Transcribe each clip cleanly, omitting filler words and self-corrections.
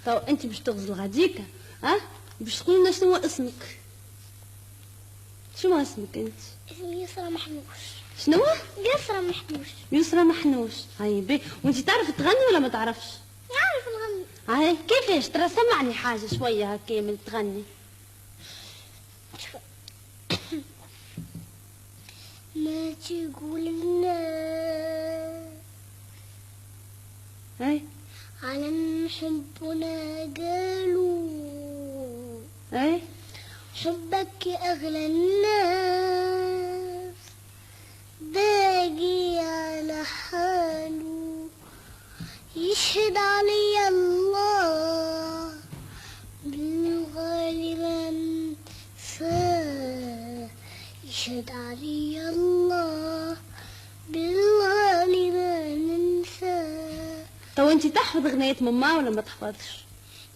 تو انت باش تغزل غاديكا باش تقولي لنا شنو اسمك؟ شنو اسمك انت؟ اسمي يسرى محنوش. شنو؟ يسرى محنوش. يسرى محنوش. هاي بي. وانت تعرف تغني ولا ما تعرفش؟ نعرف نغني. هاي كيفاش؟ ترى سمعني حاجه شويه هكا من تغني. ما تقول لنا هاي على حبنا قالوا هاي حبك أغلى الناس باقي على حاله يشهد علي الله بالغالي ما انساه يشهد علي الله بالغالي ما ننساه. تو انت تحفظ اغنية ماما ولا ما تحفظش؟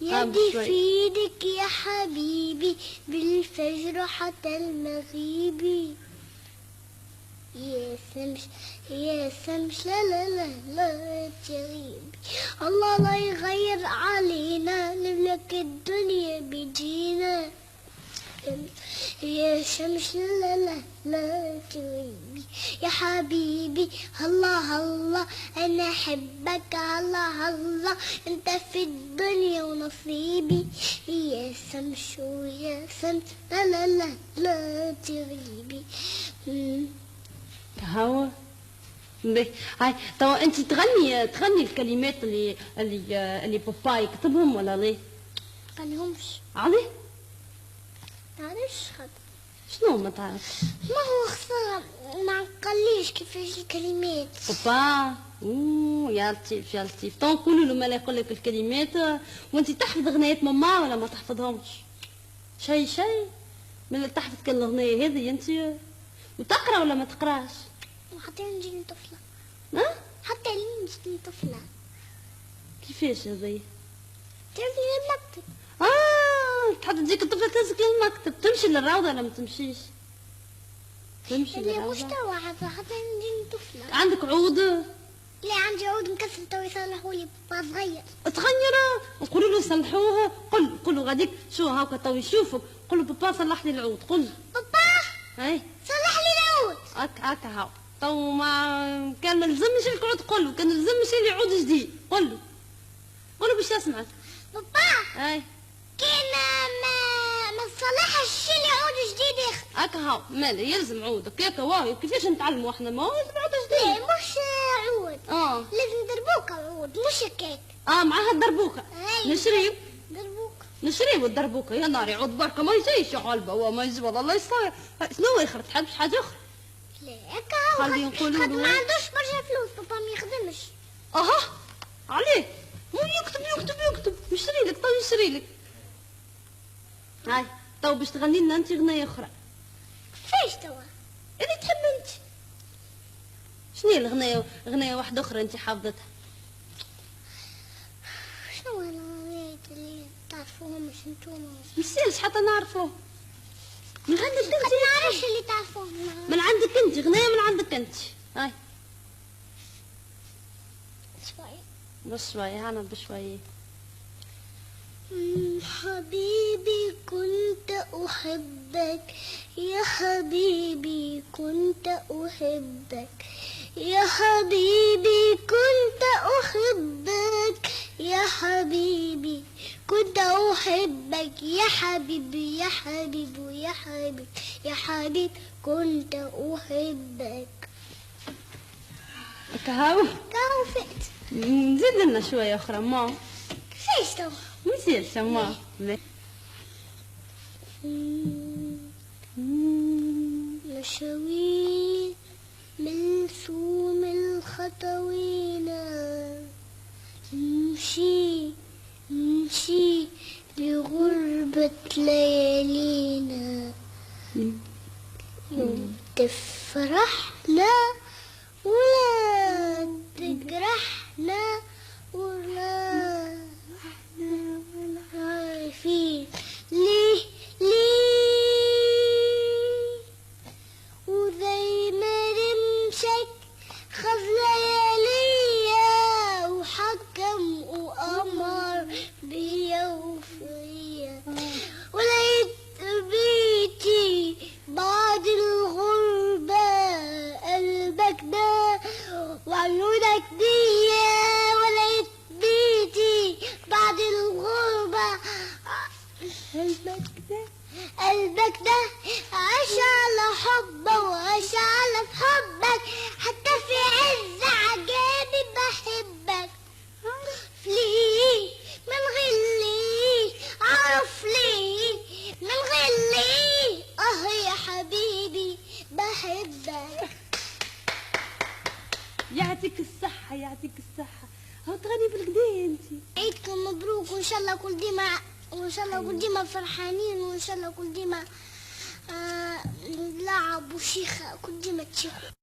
يدي في يدك يا حبيبي بالفجر حتى المغيب يا سمش يا سمش لا لا لا لا تغيبي الله لا يغير علينا نملك الدنيا بيجينا يا شمس لا لا لا تغيبي يا حبيبي الله الله انا احبك الله الله انت في الدنيا ونصيبي يا شمس ويا شمس لا لا لا لا تغيبي. هوا باهي. هاي تو انت تغني الكلمات اللي بابا يكتبهم ولا لا؟ غنيهمش. عادي؟ تعرفش خاطر شنو ما تعرفش؟ ما هو خسارة ما نقليش كيفاش الكلمات. بابا يا لطيف يا لطيف. تو نقولوا له مالا يقول لك الكلمات وانت تحفظ اغنية ماما ولا ما تحفظهمش؟ شيء من اللي تحفظ كل الاغنية هذه انت وتقرا ولا ما تقراش؟ حتى نجي طفلة. حتى نجي طفلة. كيفاش هذي؟ تمشي للمكتب. تحط تجيك الطفلة تهزك للمكتب. تمشي للروضة ولا ما تمشيش؟ تمشي للروضة. مستوى حتى نجي طفلة. عندك عود؟ لا عندي عود مكسر تو يصلحولي بابا صغير. تغيره نقولوا له صلحوه. قل له غاديك شو هاكا تو يشوفك. قل له بابا صلح لي العود. قل بابا هاي صلح لي العود. هاكا هاو تو ما كان ما لزمش العود. قل له كان لزمش لي عود جديد. قل له باش يسمعك. بابا هاي كان ما تصلحش لي عود جديد يا اخي. هاكا هاو مالا يلزم عودك ياك واهي. كيفاش نتعلموا احنا؟ ما هو يلزم عود جديد. لا مش عود. لازم دربوكة العود مش هكاك. معاها الدربوكة. نشريو دربوكة الدربوكة. يا ناري عود بركة ما يجيش يا قلبه. هو ما يجي والله يصير. شنو يخرج تحبش حاجة أخرى؟ لا هكا خلي نقولوا له ما عندوش برشا فلوس بابا ما يخدمش. عليه مو يكتب يشري لك. تو يشري لك. هاي تو باش تغني لنا انت اغنية أخرى. كيفاش توا؟ اللي تحب انت. شنو هي الأغنية؟ أغنية واحدة أخرى انت حافظتها. شنو الأغنيات اللي تعرفوهم انتوما؟ ميسالش حتى نعرفوه. من عندك انت. ما نعرفش اللي تعرفوهم. من عندك انت اغنية من عندك انت. هاي شوية بشوية هانا بشوية. حبيبي كنت أحبك يا حبيبي كنت أحبك يا حبيبي كنت أحبك يا حبيبي كنت أحبك يا حبيبي يا حبيبي يا حبيبي يا حبيبي كنت أحبك. كهو فقت. نزيد لنا شوية أخرى ما. كيفاش توا؟ ميسالش ما. مشاوير ملثوم الخطوينا نمشي لغربة ليالينا يوم تفرحنا ولا تجرحنا ولا عارفين ليه وزي ما رمشك خذ لياليا وحكم وأمر بي يعطيك الصحة يعطيك الصحة. هو تغني بالكدا انت. عيدكم مبروك وان شاء الله كل ديما، وان شاء الله كل ديما فرحانين، وان شاء الله كل ديما لعب وشيخة كل ديما تشيخوا.